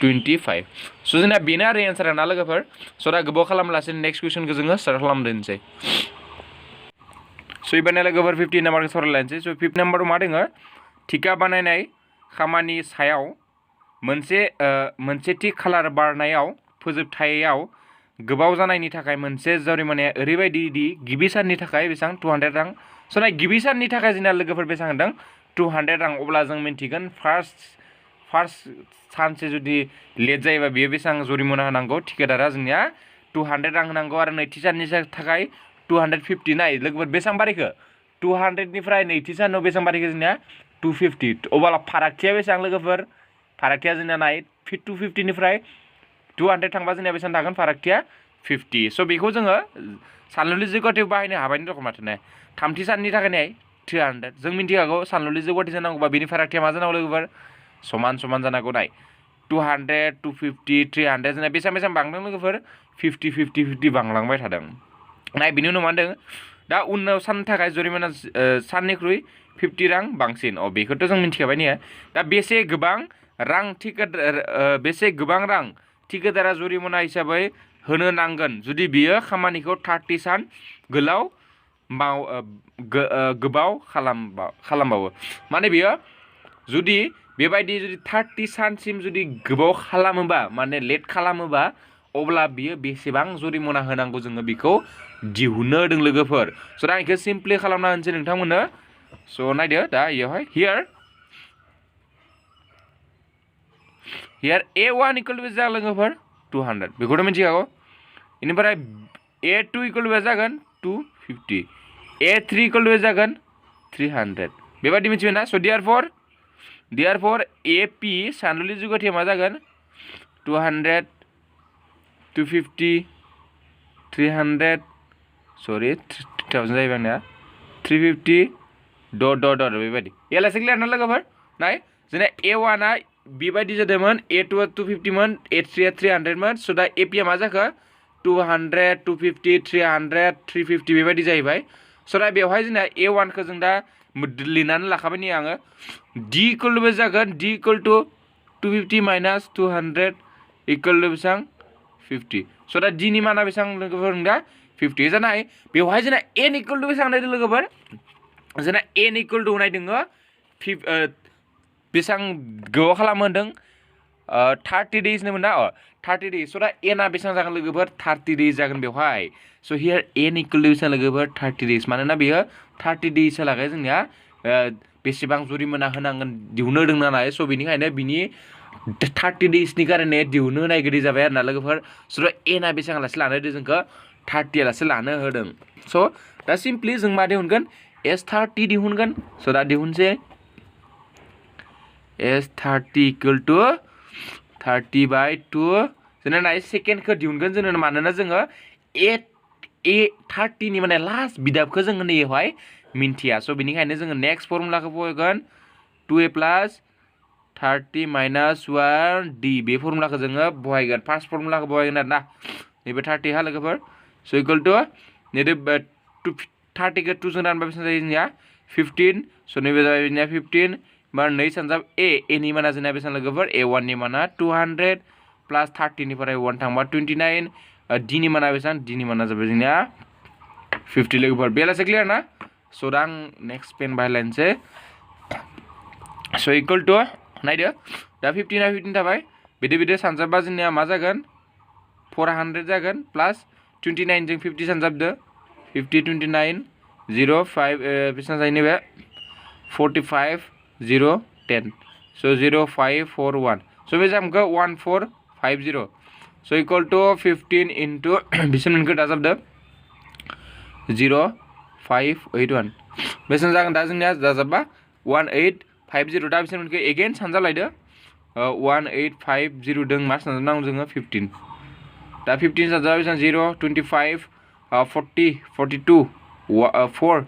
25 स' जोंना बेनो आरो एन्सारा ना लोगोफोर स' दा गोबाव खालामलासिनो नेक्स्ट कुइसनखौ जोङो स्टार्ट खालामदोनसै स' एबारना लोगोफोर 15 नाम्बारखौ सावरायलायनोसै स' 15 नाम्बाराव मा दोङो थिखा बानायनाय खामानि सायाव मोनसे थि खालार बारनायाव फोजोबथायाव गोबाव जानायनि थाखाय मोनसे जरिमानाया ओरैबायदि दि गिबि साननि थाखाय बेसेबां 200 रां स' ना गिबि साननि थाखाय जोंना लोगोफोर बेसेबां होनदों 200 रां अब्ला जों मिन्थिगोन फार्स्ट सानसे जुदि लेट जायोबा बेयो बेसेबां जरिमाना होनांगौ थिकादारा जोंनिया 200 रां होनांगौ आरो नैथि साननि थाखाय 250 नाय लोगोफोर बेसेबां बारायखो 200 निफ्राय नैथि सानाव बेसेबां बारायखो जोंनिया 250 अब्ला फारागथिया बेसेबां लोगोफोर फारागथिया जोंना नाय 250 निफ्राय 200 थांबा जोंनिया बेसेबां थागोन फारागथिया 50 स' बेखौ जोङो सानलुलि जौगाथियाव बाहायनो हाबायनि रखम माथो नाय थामथि साननि थाखाय नाय 300 जों मिन्थिखागौ सानलुलि जौगाथि जानांगौबा बेनि फारागथिया मा जानांगौ लोगोफोर समान जानांगौ नाय 200 250 300 जोंना बेसेबां बांदों लोगोफोर 50 बांलांबाय थादों नाय बिनि उनाव मा होनदों दा उनाव साननि थाखाय जरिमाना साननिख्रुइ 50 रां बांसिन बेखौथ' जों मिन्थिखाबाय ने दा बेसे गोबां रां थिकादारा जरिमाना हिसाबै होनो नांगोन जुदि बियो खामानिखौ 30 सान गोबाव खालामबावो माने बियो जुदि बेबायदि जुदि 30 सानसिम जुदि गोबाव खालामोबा माने लेट खालामोबा अब्ला बियो बेसेबां जरिमाना होनांगौ जोङो बेखौ दिहुननो होदों लोगोफोर स' दा बेखौ सिम्पलि खालामना होनोसै नोंथांमोननो स' नायदो दा बेयावहाय हियार A1 इक्वल टु जागोन लोगोफोर 200 बेखौथ' मिन्थिखागौ बेनिफ्राय A2 इक्वल टु जागोन 250 A3 इक्वल टु जागोन 300 बेबायदि मिथिबाय ना स' देयारफर AP सानलुलि जौगाथिया मा जागोन 200 250 300 सरि 3000 जाहैबाय आंनिया 350 डट बेबायदि एलासै क्लियार ना लोगोफोर नाय जोंना A1आ बेबायदि जादोंमोन A2आ 250 मोन A3आ 300 मोन स' दा APआ मा जाखो 200 250 300 350 बेबायदि जाहैबाय स' दा बेवहाय जोंना A1खौ जों दा लिरनानै लाखाबाय नै आङो D इक्वल टु जागोन D equal to 250 minus 200 equal to बेसेबां 50 स' दा D नि माना बेसेबां लोगोफोर दा 50 जानाय बेवहाय जोंना N इक्वल टु बेसेबां नायदों लोगोफोर जोंना N इक्वल टु होनाय दङ बेसेबां गोबाव खालामो होनदों 30 days होनोमोन ना 30 days स' दा Nआ बेसेबां जागोन लोगोफोर 30 days जागोन बेवहाय स' हियार N इक्वल टु बेसेबां लोगोफोर 30 days मानोना बेयो 30 days लागै जोंनिया बेसेबां जुरिमाना होनांगोन दिहुननो होदों नालाय स' बेनिखायनो बिनि 30 daysनि कारणे दिहुननो होनाय गोदै जाबाय आरो ना लोगोफोर स' दा Nआ बेसेबां लासै लानो होदों जोंखौ 30 लासै लानो होदों स' दा सिम्पलि जों मा दिहुनगोन S30 दिहुनगोन स' दा दिहुनसै S30 इक्वल टु 30/2 जोंना नाय सेकेन्डखौ दिहुनगोन जोङो मानोना जोङो A30नि माने लास्ट बिदाबखौ जोङो नैयावहाय मिन्थिया स' बेनिखायनो जोङो नेक्स्ट फर्मुलाखौ फरायगोन 2A प्लास 30 माइनास 1D बे फर्मुलाखौ जोङो बहायगोन फार्स्ट फर्मुलाखौ बहायगोन आरो ना नैबे 30 हा लोगोफोर स' इक्वल टु नैबे 30खौ 2 जों रानबा बेसेबां जायो जोंनिया 15 स' नैबे जाबाय जोंनिया 15 बार 2 सानजाब Aनि माना जोंना बेसेबां लोगोफोर A1नि माना 200 प्लास 30 निफ्राय 1 थांबा 29 Dनि माना बेसेबां Dनि माना जाबाय जोंनिया 50 लोगोफोर बेलासे क्लियार ना स' दा आं नेक्स्ट पेन बाहायलायनोसै स' इक्वल टु नायदो दा 15 थाबाय बिदि सानजाबबा जोंनिया मा जागोन 400 जागोन प्लास 29 जों 50 सानजाबदो 50 29 0 5 बेसेबां जायो नैबे 45 0 10 स' 0 5 4 1 स' बे जामखौ 1450 स' इक्वल टु 15 इन्टु बेसेबां मोनखो दाजाबदो 0 5 8 1 बेसेबां जागोन दा जोंनिया दाजाबबा 1850 दा बेसेबां मोनखो एगेन सानजालायदो 1850 दों मा सानजाबनांगौ जोङो 15 दा 15 सानजाबा बेसेबां 0 25 40 42 4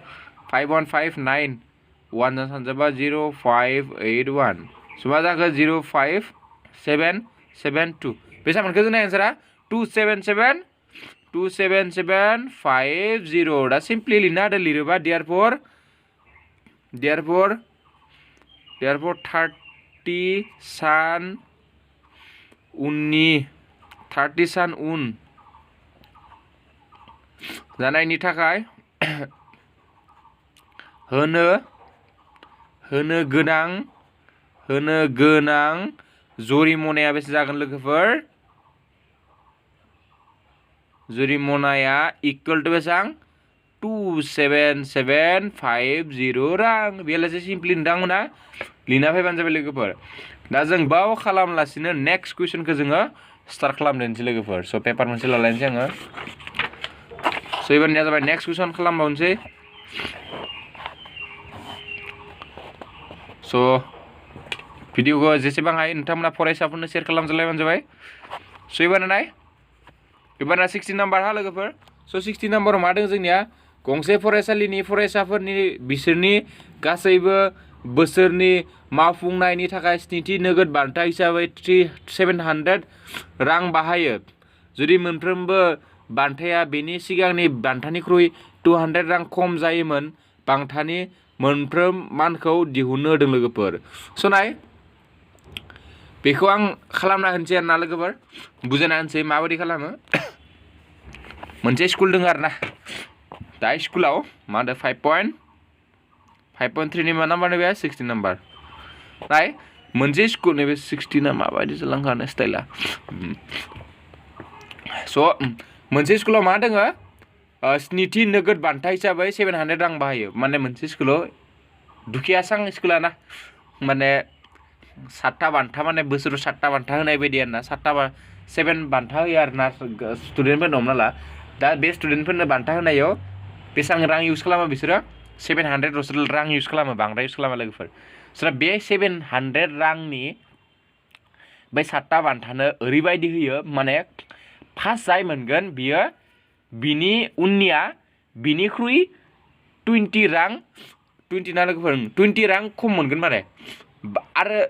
5159 1 जों सानजाबा 0581 स' मा जाखो 05772 बेसेबां मोनखो जोंना एन्सारा 27750 दा सिम्पलि लिरना होदो लिरोबा देयारफर 30 सान उननि 30 सान उन जानायनि थाखाय होनो गोनां जरिमानाया बेसे जागोन लोगोफोर जरिमानाया इक्वल टू बेसां 27750 रां बेलासे सिम्पली नोंथांमोना लिरना फैबानो जाबाय लोगोफोर दा जों बाव खालामलासिनो नेक्स्ट कुइसनखौ जोङो स्टार्ट खालामदोंसै लोगोफोर स' पेपार मोनसे लालायनोसै आङो स' एबारनिया जाबाय नेक्स्ट कुइसन खालामबावनोसै स' भिडिअखौ जेसेबां हायो नोंथांमोना फरायसाफोरनो शेयार खालामजालायबानो जाबाय स' एबारना 60 नाम्बार हा लोगोफोर स' 60 नाम्बाराव मा दं जोंनिया गंसे फरायसालिनि फरायसाफोरनि बिसोरनि गासैबो बोसोरनि मावफुंनायनि थाखाय स्निथि नोगोद बान्था हिसाबै 700 रां बाहायो जुदि मोनफ्रोमबो बान्थाया बेनि सिगांनि बान्थानिख्रुइ 200 रां खम जायोमोन बान्थानि मोनफ्रोम मानखौ दिहुननो होदों लोगोफोर स' नाय बेखौ आं खालामना होनोसै आरोना लोगोफोर बुजायना होनोसै माबायदि खालामो मोनसे स्कुल दङ आरोना दा स्कुलाव मा होनो 5.3 नि मा नाम्बार नैबे 60 नाम्बार नाय मोनसे स्कुल नैबे 60 ना माबायदि जालांखानो स्टाइला स' मोनसे स्कुलाव मा दङ स्निथि नोगोद बान्था हिसाबै 700 रां बाहायो माने मोनसे स्कुलाव दुखियासां स्कुला ना माने 7टा बान्था माने बोसोराव 7टा बान्था होनाय बायदि आरोना 7 बान्था होयो आरोना स्टुडेन्टफोरनो हमना ला दा बे स्टुडेन्टफोरनो बान्था होनायाव बेसेबां रां इउज खालामो बिसोरो 700 रां इउज खालामो बांद्राय इउज खालामा लोगोफोर स' बे 700 रांनि बै 7टा बान्थानो ओरैबायदि होयो माने फार्स्ट जाय मोनगोन बियो बिनि उननिया बिनिख्रुइ 20 रां 20 ना लोगोफोर 20 रां खम मोनगोन माने आरो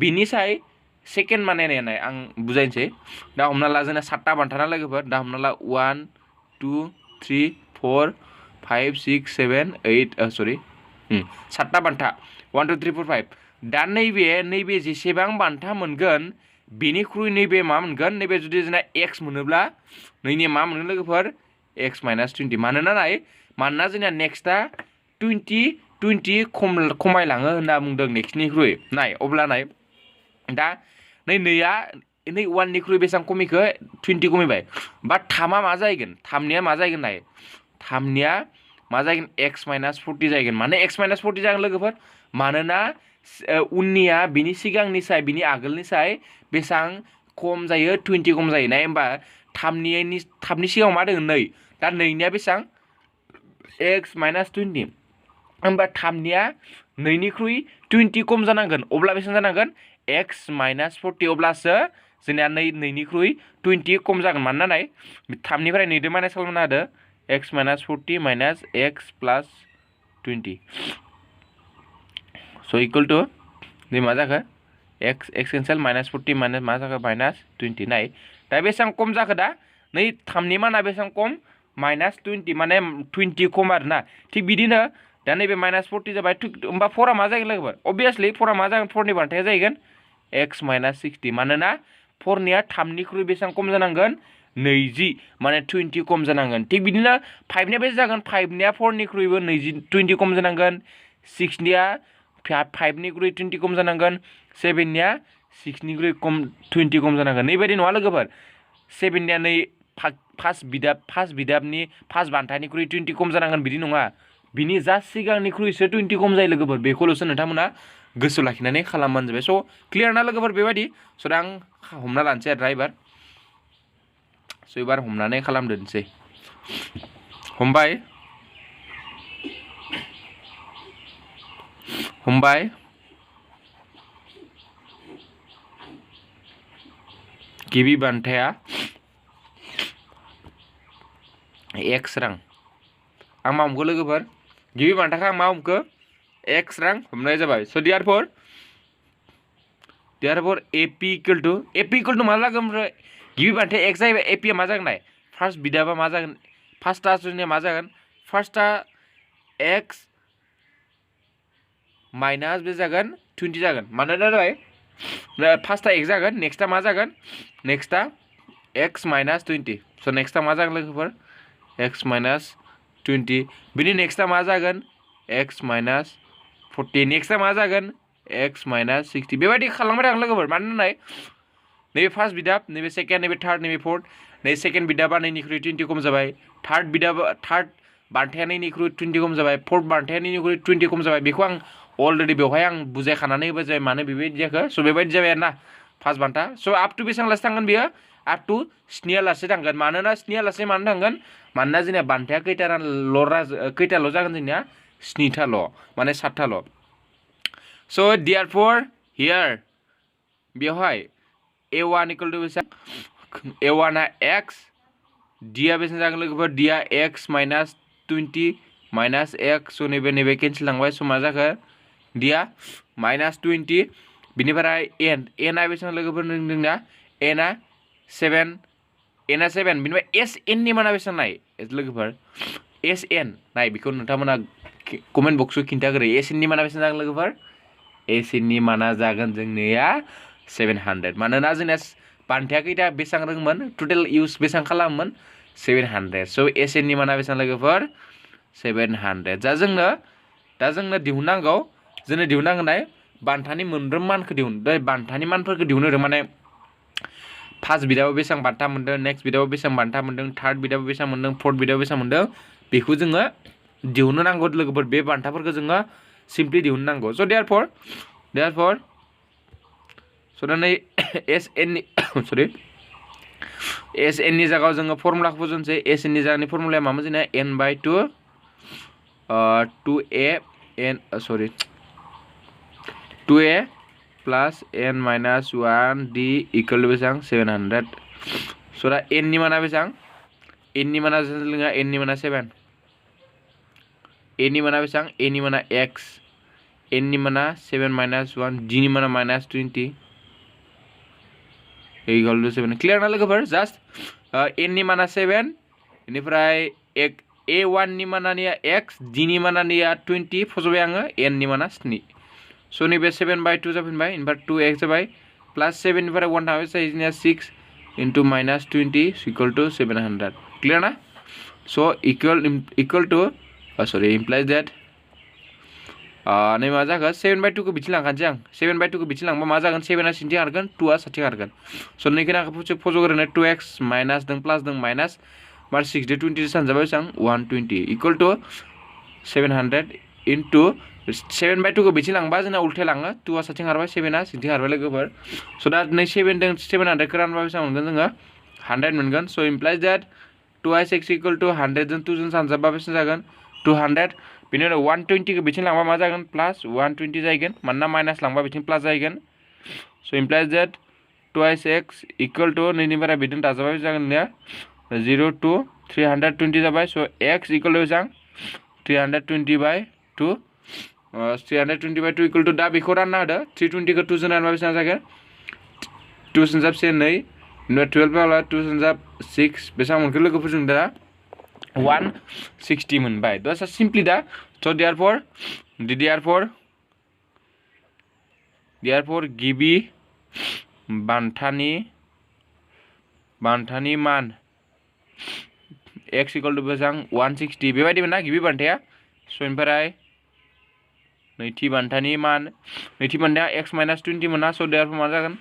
बिनि साय सेकेन्ड माने नाय आं बुजायनोसै दा हमना ला जोंना 7टा बान्था ना लोगोफोर दा हमना ला 1 2 3 4 5 6 7 8 सरि 7टा बान्था 1 2 3 4 5 दा नैबे जेसेबां बान्था मोनगोन बेनिख्रुइ नैबे मा मोनगोन नैबे जुदि जोंना एक्स मोनोब्ला नैनिया मा मोनगोन लोगोफोर x - 20 मानोना जोंना नेक्स्टआ 20 खमायलाङो होनना बुंदों नेक्स्टनिख्रुइ नाय अब्ला नाय दा नैया 1 निख्रुइ बेसेबां खमिखो 20 खमिबाय बा 3आ मा जाहैगोन 3निया मा जाहैगोन नाय 3निया मा जागोन x - 40 जाहैगोन माने x - 40 जागोन लोगोफोर मानोना उननिया बिनि सिगांनि साय बिनि आगोलनि साय बेसेबां खम जायो 20 खम जायो ना होमबा 3नि सिगाङाव मा दङ 2 दा 2निया बेसेबां x - 20 होमबा 3निया 2निख्रुइ 20 खम जानांगोन अब्ला बेसेबां जानांगोन x - 40 अब्लासो जोंनिया 2निख्रुइ 20 खम जागोन मानोना नाय 3निफ्राय 2 माइनास खालामना होदो x - 40 माइनास x प्लास 20 स' इक्वल टु नै मा जाखो x केन्सेल माइनास 40 माइनास मा जाखो माइनास 20 नाय दा बेसेबां खम जाखो दा नै 3नि माना बेसेबां खम माइनास 20 माने 20 खम आरोना थिग बिदिनो दा नैबे माइनास 40 जाबाय होमबा 4आ मा जागोन लोगोफोर अबभियासलि 4आ मा जागोन 4नि बान्थाया जाहैगोन x - 60 मानोना 4निया 3निख्रुइ बेसेबां खम जानांगोन 20 माने 20 खम जानांगोन थिग बिदिनो 5निया बेसे जागोन 5निया 4निख्रुइबो 20 खम जानांगोन 6निया 5निख्रुइ 20 खम जानांगोन 7निया 6निख्रुइ 20 खम जानांगोन नैबायदि नङा लोगोफोर 7निया नै फार्स्ट बिदाबनि फार्स्ट बान्थानिख्रुइ 20 खम जानांगोन बिदि नङा बिनि जास्ट सिगांनिख्रुइसो 20 खम जायो लोगोफोर बेखौल'सो नोंथांमोना गोसोआव लाखिनानै खालामबानो जाबाय स' क्लियार ना लोगोफोर बेबायदि स' दा आं हमना लानोसै आरो एबार हमनानै खालामदोनोसै हमबाय गिबि बान्थाया x रां आं मा हमखो लोगोफोर गिबि बान्थाखौ आं मा हमखो x रां हमनाय जाबाय स' देयारफोर AP इक्वल टु मा जागोन ओमफ्राय गिबि बान्थाया x जाहैबाय APआ मा जागोन नाय फार्स्ट बिदाबा मा जागोन फार्स्टआ जोंनिया मा जागोन फार्स्टआ x माइनास बे जागोन 20 जागोन मानोना जाबाय फार्स्टआ x जागोन नेक्स्टआ मा जागोन नेक्स्टआ x माइनास 20 स' नेक्स्टआ मा जागोन लोगोफोर x माइनास 20 बिनि नेक्स्टआ मा जागोन x माइनास 40 नेक्स्टआ मा जागोन x माइनास 60 बेबायदि खालामबाय थागोन लोगोफोर मानो होननाय नैबे फार्स्ट बिदाब नैबे सेकेन्ड नैबे थार्ड नैबे फोर्थ नै सेकेन्ड बिदाबा नैनिख्रुइ 20 खम जाबाय थार्ड बिदाबा थार्ड बान्थाया नैनिख्रुइ 20 खम जाबाय फोर्थ बान्थाया नैनिख्रुइ 20 खम जाबाय बेखौ आं अलरेडि बेवहाय आं बुजायखानानै होबाय जाबाय मानो बेबायदि जाखो स' बेबायदि जाबाय आरोना फार्स्ट बान्था स' आप टु बेसेबां लासै थांगोन बेयो आप टु 7 लासै थांगोन मानोना 7 लासै मानो थांगोन मानोना जोंनिया बान्थाया खैथाल' जागोन जोंनिया 7थाल' माने 7थाल' स' देयारफर हियार बेवहाय a1 इक्वल टु बेसेबां a1 आ x d आ बेसेबां जागोन लोगोफोर d आ x माइनास 20 माइनास x स' नैबे केन्सेल लांबाय स' मा जाखो d आ माइनास 20 बिनिफ्राय n आ बेसेबां लोगोफोर नोंना n आ 7 बिनिफ्राय sn नि माना बेसेबां नाय लोगोफोर sn नाय बेखौ नोंथांमोना कमेन्ट बक्सआव खिन्थाग्रो sn नि माना बेसेबां जागोन लोगोफोर sn नि माना जागोन जोंनिया 700 मानोना जोंना बान्थाया खैथा बेसेबां रोंमोन टटेल इउज बेसेबां खालामोमोन 700 स' sn नि माना बेसेबां लोगोफोर 700 दा जोंनो दिहुननांगौ जोंनो दिहुननांगोनाय बान्थानि मोनफ्रोम मानखौ बान्थानि मानफोरखौ दिहुननो माने फार्स्ट बिदाबो बेसेबां बान्था मोन्दों नेक्स्ट बिदाबो बेसेबां बान्था मोन्दों थार्ड बिदाबो बेसेबां मोन्दों फोर्थ बिदाबो बेसेबां मोन्दों बेखौ जोङो दिहुननो नांगौ लोगोफोर बे बान्थाफोरखौ जोङो सिम्पलि दिहुननो नांगौ स' देयारफर स' दा नै SN नि जायगायाव जोङो फर्मुलाखौ फजनसै SN नि जायगानि फर्मुलाया मामोन जोंना n/2 2a plus n minus 1 d equal to बेसेबां 700 स' दा n नि माना बेसेबां n नि माना जोंहा n नि माना 7 n नि माना बेसेबां n नि माना x n नि माना 7 माइनास 1 d नि माना माइनास 20 इक्वल टु 7 क्लियार ना लोगोफोर जास्ट n नि माना 7 बेनिफ्राय a1 नि मानानिया x d नि मानानिया 20 फज'बाय आङो n नि माना 7 स' नैबे 7/2 जाफिनबाय ओमफ्राय 2x जाबाय प्लास 7 निफ्राय 1 थांबाय जोंनिया 6 into minus 20 equal to 700 clear ना स' इक्वल टु इमप्लाइज देट नै मा जागोन 7/2 खौ बिथिं लांखानोसै आं 7/2 खौ बिथिं लांबा मा जागोन 7 आ सिंथिं खारगोन 2 आ साथिं खारगोन स' नैखिनि आंखौ फज'ग्रोनो 2x माइनास दं प्लास दं माइनास मार 6 दो 20 सानजाबाय बेसेबां 120 इक्वल टु 700 इन्टु 7/2 खौ बिथिं लांबा जोंना उल्था लाङो 2 आ साथिं खारबाय 7 आ सिंथिं खारबाय लोगोफोर स' दा नै 700 खौ रानबा बेसेबां मोनगोन जोङो 100 मोनगोन स' इमप्लाइज देट 2x इक्वल टु 100 जों 2 जों सानजाबा बेसेबां जागोन 200 बिनि उनाव 120 खौ बिथिं लांबा मा जागोन प्लास 120 जागोन मानोना माइनास लांबा बिथिं प्लास जागोन स' इमप्लाइज देट 2x इक्वल टु नैनिफ्राय बिदिनो दाजाबाय जागोन ना 0 to 320 जाबाय स' x इक्वल टु बेसेबां 320/2 320/2 इक्वल टु दा बेखौ रानना होदो 320 खौ 2 जों रानबा बेसेबां जागोन 2 जोंजाब 2 12 बाला 2 जोंजाब 6 बेसेबां मोनखो लोगोफोरजों दा 160 मोनबाय दा सिम्पलि दा स' देयारफर गिबि बान्थानि मान x इक्वल टु बेसेबां 160 बेबायदिमोन ना गिबि बान्थाया स' ओमफ्राय नैथि बान्थानि मान नैथि बान्थाया x माइनास 20 मोना स' देयारफर मा जागोन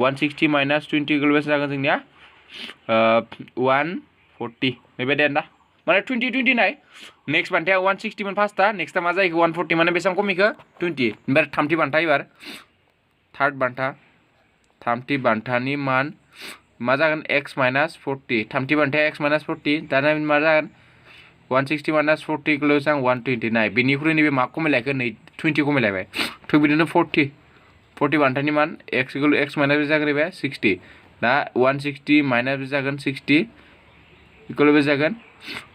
160 माइनास 20 इक्वल बेसेबां जागोन जोंनिया 140 बेबायदि आरो ना माने 20 नाय नेक्स्ट बान्थाया 160 मोन फार्स्टआ नेक्स्टआ मा जायो 140 माने बेसेबां खमिखो 20 ओमफ्राय थामथि बान्था एबार थामथि बान्थानि मान मा जागोन x माइनास 40 थामथि बान्थाया x माइनास 40 दाना मा जागोन 160 माइनास 40 इक्वल बेसेबां 120 नाय बेनिख्रुइ नैबे मा खमायलायखो नै 20 खमायलायबाय थ' बिदिनो 40 बान्थानि मान x इक्वल x माइनास जागोन बे 60 दा 160 माइनास जागोन 60 इक्वल बे जागोन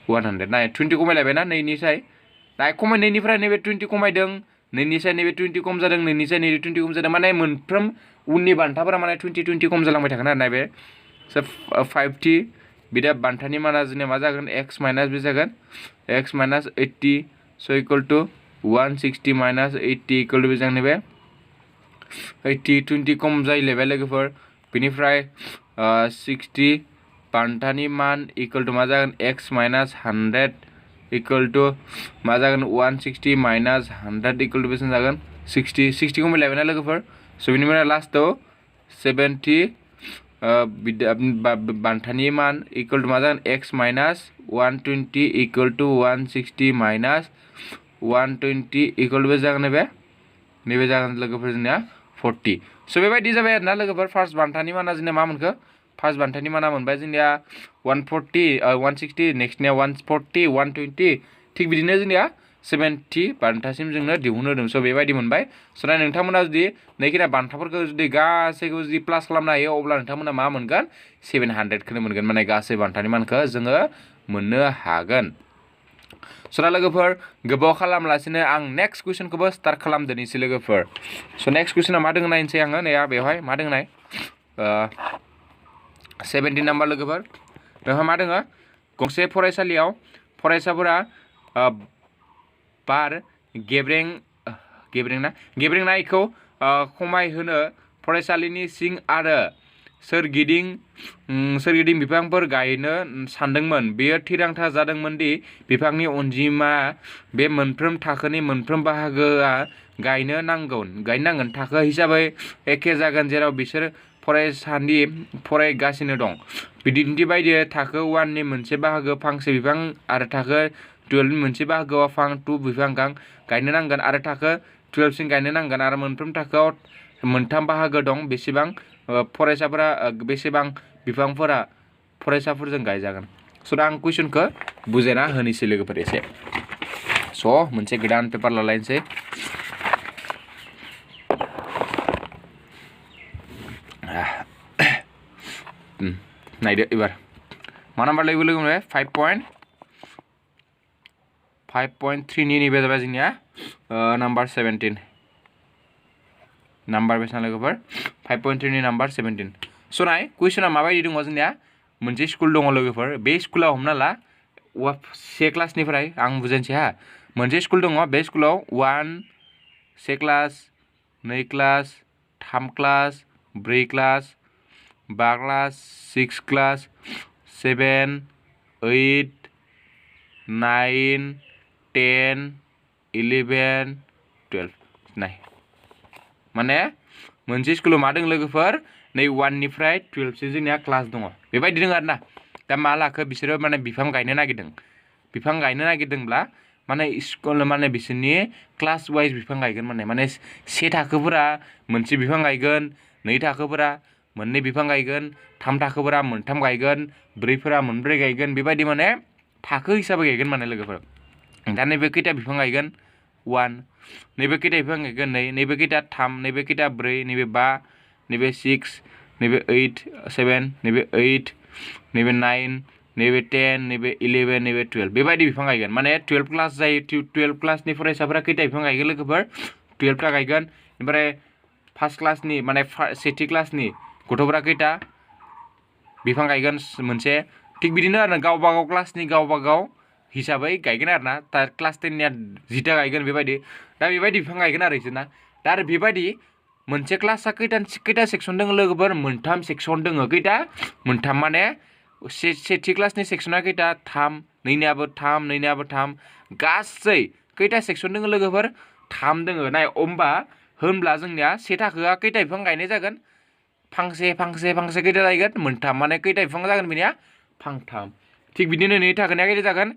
100 नाय 20 खमायलायबाय ना नैनिसाय नाय खमायनायनिफ्राय नैबे 20 खमायदों नैनिसाय नैबे 20 खम जादों नैनिसाय नैबे 20 खम जादों माने मोनफ्रोम उननि बान्थाफोरा माने 20 खम जालांबाय थागोन आरो नायबे स' 5थि बिदा बान्थानि माना जोंनिया मा जागोन x माइनास बे जागोन x माइनास 80 स' equal to 160 minus 80 equal to बे जागोन नैबे 80 20 खम जायैलायबाय लोगोफोर बिनिफ्राय 60 बान्थानि मान इक्वल टु मा जागोन x माइनास 100 इक्वल टु मा जागोन 160 माइनास 100 इक्वल टु बेसेबां जागोन 60 खम मिलायबायना लोगोफोर स' बिनिफ्राय लास्टआव 70 बान्थानि मान इक्वल टु मा जागोन x minus 120 equal to 160 minus 120 equal to जागोन नैबे जागोन लोगोफोर जोंनिया 40 स' बेबायदि जाबाय आरोना लोगोफोर फार्स्ट बान्थानि माना जोंनिया मा मोनखो फार्स्ट बान्थानि माना मोनबाय जोंनिया 140 160 नेक्स्टनिया 140 120 थिग बिदिनो जोंनिया 70 बान्थासिम जोंनो दिहुननो होदों स' बेबायदि मोनबाय स' दा नोंथांमोना जुदि नैखिना बान्थाफोरखौ जुदि गासैखौ जुदि प्लास खालामनो हायो अब्ला नोंथांमोना मा मोनगोन 700खौनो मोनगोन माने गासै बान्थानि मानखौ जोङो मोननो हागोन स' दा लोगोफोर गोबाव खालामलासिनो आं नेक्स्ट कुइसनखौबो स्टार्ट खालामदोनिसै लोगोफोर स' नेक्स्ट कुइसना मा दङ नायनोसै आङो नै बेवहाय मा दङ नाय 17 नाम्बार लोगोफोर बेवहाय मा दङ गंसे फरायसालियाव फरायसाफोरा बार गेब्रेंनायखौ खमायहोनो फरायसालिनि सिं आरो सोरगिदिं बिफांफोर गायनो सानदोंमोन बेयो थिरांथा जादोंमोन दि बिफांनि अनजिमा बे मोनफ्रोम थाखोनि मोनफ्रोम बाहागोआ गायनो नांगोन थाखो हिसाबै एखे जागोन जेराव बिसोर फरायगासिनो दं बिदिन्थि बायदियै थाखो 1 नि मोनसे बाहागो फांसे बिफां आरो थाखो 12 नि मोनसे बाहागोआव फां 2 बिफां गायनो नांगोन आरो थाखो 12 सिम गायनो नांगोन आरो मोनफ्रोम थाखोआव मोनथाम बाहागो दं बेसेबां बिफांफोरा फरायसाफोरजों गायजागोन स' दा आं कुइसनखौ बुजायना होनोसै लोगोफोर एसे स' मोनसे गोदान पेपार लालायनोसै नायदो एबार मा नाम्बार लोगो लोगो 5.3 नि नैबे जाबाय जोंनिया नाम्बार 17 नाम्बार बेसेबां लोगोफोर 5.3 नि नाम्बार 17 स' नाय कुइसना माबायदि दङ जोंनिया मोनसे स्कुल दङ लोगोफोर बे स्कुलाव हमना ला से क्लासनिफ्राय आं बुजायनोसै हा मोनसे स्कुल दङ बे स्कुलाव 1 class 2 class 3 class 4 class 5 class 6 class 7 8 9 10 11 12 नाय माने मोनसे स्कुलाव मा दं लोगोफोर नै 1 निफ्राय 12 सिम जोंनिया क्लास दङ बेबायदि दङ आरोना दा मा लाखो बिसोरो माने बिफां गायनो नागिरदोंब्ला माने स्कुल माने बिसोरनि क्लास वाइज बिफां गायगोन माने से थाखोफोरा मोनसे बिफां गायगोन 2 थाखोफोरा मोननै बिफां गायगोन 3 थाखोफोरा मोनथाम गायगोन 4फोरा मोनब्रै गायगोन बेबायदि माने थाखो हिसाबै गायगोन माने लोगोफोर दा नैबे खैथा बिफां गायगोन 1 नैबे खैथा बिफां गायगोन 2 नैबे खैथा 3 नैबे खैथा 4 नैबे 5 नैबे 6 नैबे 8 7 नैबे 8 नैबे 9 नैबे 10 नैबे 11 नैबे 12 बेबायदि बिफां गायगोन माने 12 क्लास जायो 12 क्लासनि फरायसाफोरा खैथा बिफां गायगोन लोगोफोर 12 था गायगोन ओमफ्राय फार्स्ट क्लासनि माने सेथि क्लासनि गथ'फोरा खैथा बिफां गायगोन मोनसे थिग बिदिनो आरो गावबा गाव क्लासनि गावबा गाव हिसाबै गायगोन आरोना दा क्लास 10 निया 10था गायगोन बेबायदि दा बेबायदि बिफां गायगोन आरो इसोरना दा आरो बेबायदि मोनसे क्लासआ खैथा सेक्सन दङ लोगोफोर मोनथाम सेक्सन दङ खैथा मोनथाम माने सेथि क्लासनि सेक्सना खैथा 3 नैनियाबो 3 गासै खैथा सेक्सन दङ लोगोफोर 3 दङ नाय होनब्ला जोंनिया से थाखोआ खैथा बिफां गायनाय जागोन फांसे खैथा जागोन मोनथाम माने खैथा बिफां जागोन बेनिया फांथाम थिग बिदिनो 2 थाखोनिया खैथा जागोन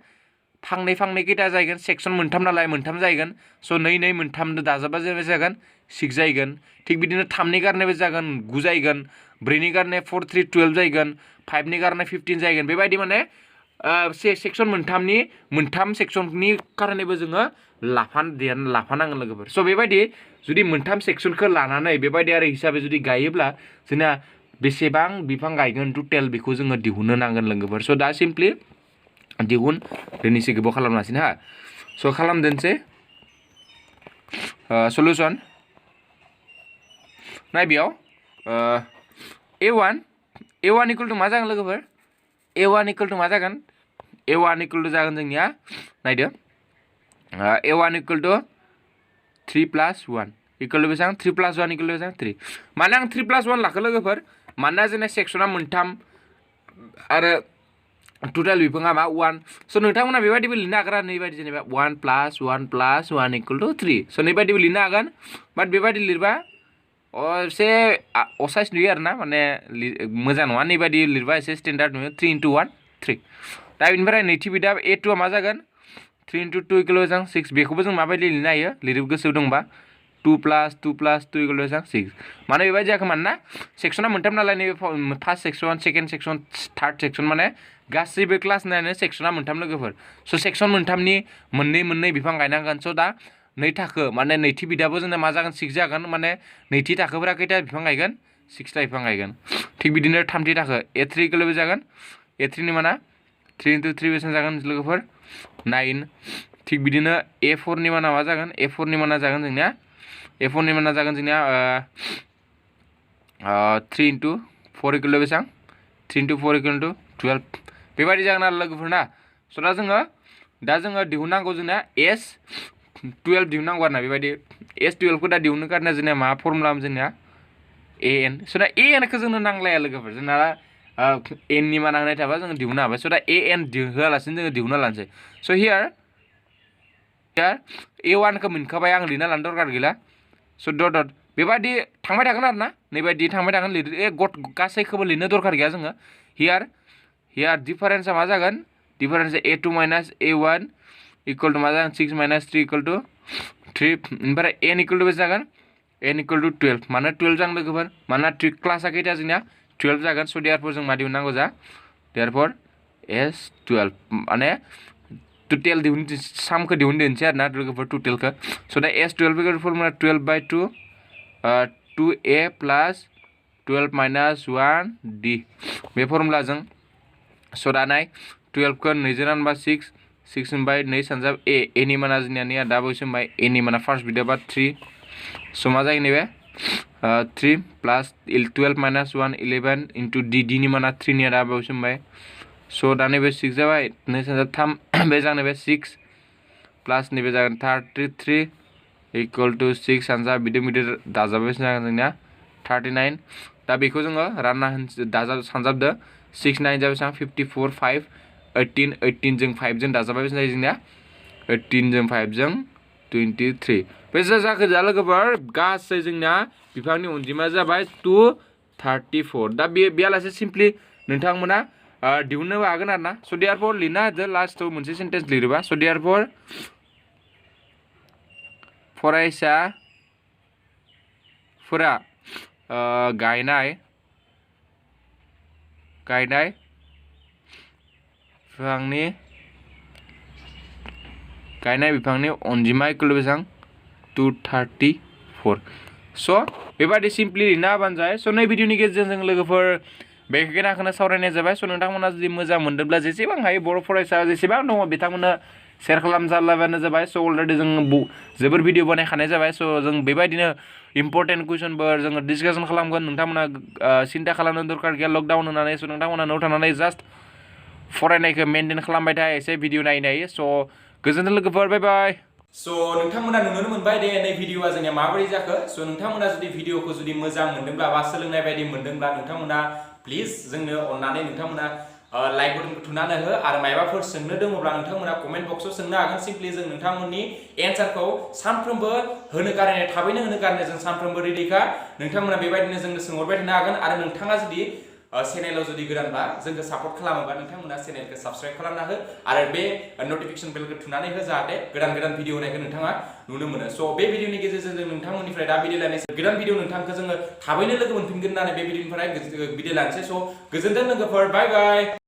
फांनै खैथा जागोन सेक्सन मोनथाम नालाय मोनथाम जागोन स' 2 मोनथाम दाजाबा जागोन 6 जागोन थिग बिदिनो 3नि कारणे जागोन 9 जागोन 4नि कारणे 4 3 12 जागोन 5नि कारणे 15 जागोन बेबायदि माने सेक्सन मोनथाम सेक्सननि कारनेबो जोङो लाफानांगोन लोगोफोर स' बेबायदि जुदि मोनथाम सेक्सनखौ लानानै बेबायदि आरो हिसाबै जुदि गायोब्ला जोंना बेसेबां बिफां गायगोन टटेल बेखौ जोङो दिहुननो नांगोन लोगोफोर स' दा सिम्पलि दिनैसो गोबाव खालामनांसिन हा स' खालामदोनसै सलुसन नाय बेयाव A1 इक्वल टु मा जागोन लोगोफोर A1 इक्वल टु मा जागोन A1 इक्वल टु जागोन जोंनिया नायदो A1 equal to 3 + 1 equal to बेसेबां 3 + 1 इक्वल टू बेसेबां 3 माने आं 3 + 1 लाखो लोगोफोर मानोना जोंना सेक्सना मोनथाम आरो टोटाल बिफाङा मा 1 स' नोंथांमोना बेबायदिबो लिरनो हागोन आरो नैबायदि जेनेबा 1 + 1 + 1 इक्वल टू 3 स' नैबायदिबो लिरनो हागोन बाट बेबायदि लिरबा एसे असाइस नुयो आरो ना माने मोजां नङा नैबायदि लिरबा एसे स्टेन्डार्ड नुयो 3 × 1 3 दा बेनिफ्राय नैथि बिदा a2 आ मा जागोन 3 × 2 इक्वल टू 6 बेखौबो जों माबायदि लिरनो हायो लिरनो गोसो दंबा 2 + 2 + 2 इक्वल टू 6 माने बेबायदि जाखो मानोना सेक्सना मोनथाम नालाय नैबे first section second section third section माने गासैबो क्लास नायनो सेक्सना मोनथाम लोगोफोर स' सेक्सन मोनथामनि मोननै बिफां गायनांगोन स' दा नै थाखो माने नैथि बिदाबो जोंना मा जागोन 6 जागोन माने नैथि थाखोफोरा खैथा बिफां गायगोन 6 ता बिफां गायगोन थिग बिदिनो थामथि थाखो a3 इक्वल टू जागोन a3 नि माना 3 × 3 बेसेबां जागोन लोगोफोर 9 थिग बिदिनो a4 नि माना मा जागोन a4 नि माना जागोन जोंनिया a4 नि माना जागोन जोंनिया 3 × 4 इक्वल टू बेसेबां 3 × 4 इक्वल टू 12 बेबायदि जागोन आरो लोगोफोर ना स' दा जोङो दिहुननांगौ जोंना S12 दिहुननांगौ आरो ना बेबायदि S12 खौ दा दिहुननो कारना जोंना मा फर्मुला जोंना AN स' दा AN खौ जोंनो नांलाया लोगोफोर जोंना N नि माना होनाय थाबा जोङो दिहुननो हाबाय स' दा AN होआलासिनो जोङो दिहुनना लानोसै स' हियार A1 खौ मोनखाबाय आं लिरना लानो दरकार गैला स' डट बेबायदि थांबाय थागोन आरो ना नैबायदि थांबाय थागोन गासैखौबो लिरनो दरकार गैया जोङो हियार डिफारेन्सआ मा जागोन डिफारेन्सआ a2 - a1 इक्वल टू मा जागोन 6 - 3 इक्वल टू 3 ओमफ्राय n इक्वल टू बेसे जागोन n इक्वल टू 12 मानो 12 जागोन लोगोफोर मानोना क्लासा खैथा जोंना 12 जागोन स' देयारफोर जों मा दिहुननांगौ जा देयारफोर S12 माने टोटेल सामखौ दिहुनसै आरो ना लोगोफोर टोटेलखौ स' दा S12 equal formula 12/2 2a + 12 - 1d बे फर्मुलाजों स' दा नाय 12 खौ 2 जों रानबा 6 6 होनबाय 2 सानजाब a नि माना जोंनिया दा बावैसो होनबाय a नि माना फार्स्ट बिदाबा 3 स' मा जायो नैबे 3 + 12 - 1 11 × d नि माना 3 निया दा बावैसो होनबाय स' दा नैबे 6 जाबाय 2 सानजाब 3 बे जागोन नैबे 6 प्लास नैबे जागोन 33 इक्वल टू 6 सानजाब बिदि दाजाबबाय जागोन जोंनिया 39 दा बेखौ जोङो रानना सानजाबदो 6 9 जाबाय 54 5 18 18 जों 5 जों दाजाबबाय जायो जोंनिया 18 जों 5 जों 23 बेसे जाखो दा लोगोफोर गासै जोंना बिफांनि अनजिमाया जाबाय 234 दा बेयालासे सिम्पलि नोंथांमोना दिहुननोबो हागोन आरो ना स' देयारफोर लिरना होदो लास्टआव मोनसे सेन्टेन्स लिरोबा स' देयारफोर फरायसाफोरा गायनाय बिफांनि अनजिमा इक्वल टू बेसेबां 234 स' बेबायदि सिम्पलि लिरना होबानो जाबाय स' नै भिडिअनि गेजेरजों लोगोफोर बे खोनाखौनो सावरायनाय जाबाय स' नोंथांमोना जुदि मोजां मोनदोंब्ला जेसेबां हायो बर' फरायसा जेसेबां दङ बिथांमोननो शेयार खालामजालाबानो जाबाय स' अलरेडि जों जोबोर भिडिअ बानायखानाय जाबाय स' जों बेबायदिनो इम्परटेन्ट कुइसनफोर जोङो डिसकासन खालामगोन नोंथांमोना सिन्था खालामनो दरकार गैया लकडाउन होनानै स' नोंथांमोना न'आव थानानै जास्ट फरायनायखौ मेनटेन खालामबाय था एसे भिडिअ नायनो हायो स' गोजोन्थों लोगोफोर बाय बाय स' नोंथांमोना नुनो मोनबाय दे नै भिडिअआ जोंनिया माबोरै जाखो स' नोंथांमोना जुदि भिडिअखौ जुदि मोजां मोनदोंब्ला बा सोलोंनाय बायदि मोनदोंब्ला नोंथांमोना प्लिज जोंनो अननानै नोंथांमोना लाइक बटनखौ थुनानै हो आरो मायबाफोर सोंनो दङब्ला नोंथांमोना कमेन्ट बक्सआव सोंनो हागोन सिम्पलि जों नोंथांमोननि एन्सारखौ सानफ्रोमबो होनो गारनाय थाबैनो होनो गारनाय जों सानफ्रोमबो रेडिखा नोंथांमोना बेबायदिनो जोंनो सोंहरबाय थानो हागोन आरो नोंथाङा जुदि चेनेलाव जुदि गोदानबा जोंखौ सापर्ट खालामोबा नोंथांमोना चेनेलखौ साबस्क्राइब खालामना हो आरो बे नटिफिकेसन बेलखौ थुनानै हो जाहाथे गोदान भिडिअ होनायखौ नोंथाङा नुनो मोनो स' बे भिडिअनि गेजेरजों जों नोंथांमोननिफ्राय दा बिदाय लानोसै गोदान भिडिअ नोंथांखौ जोङो थाबैनो लोगो मोनफिनगोन होननानै बे भिडिअनिफ्राय बिदाय लानोसै स' गोजोन्थों लोगोफोर बाय बाय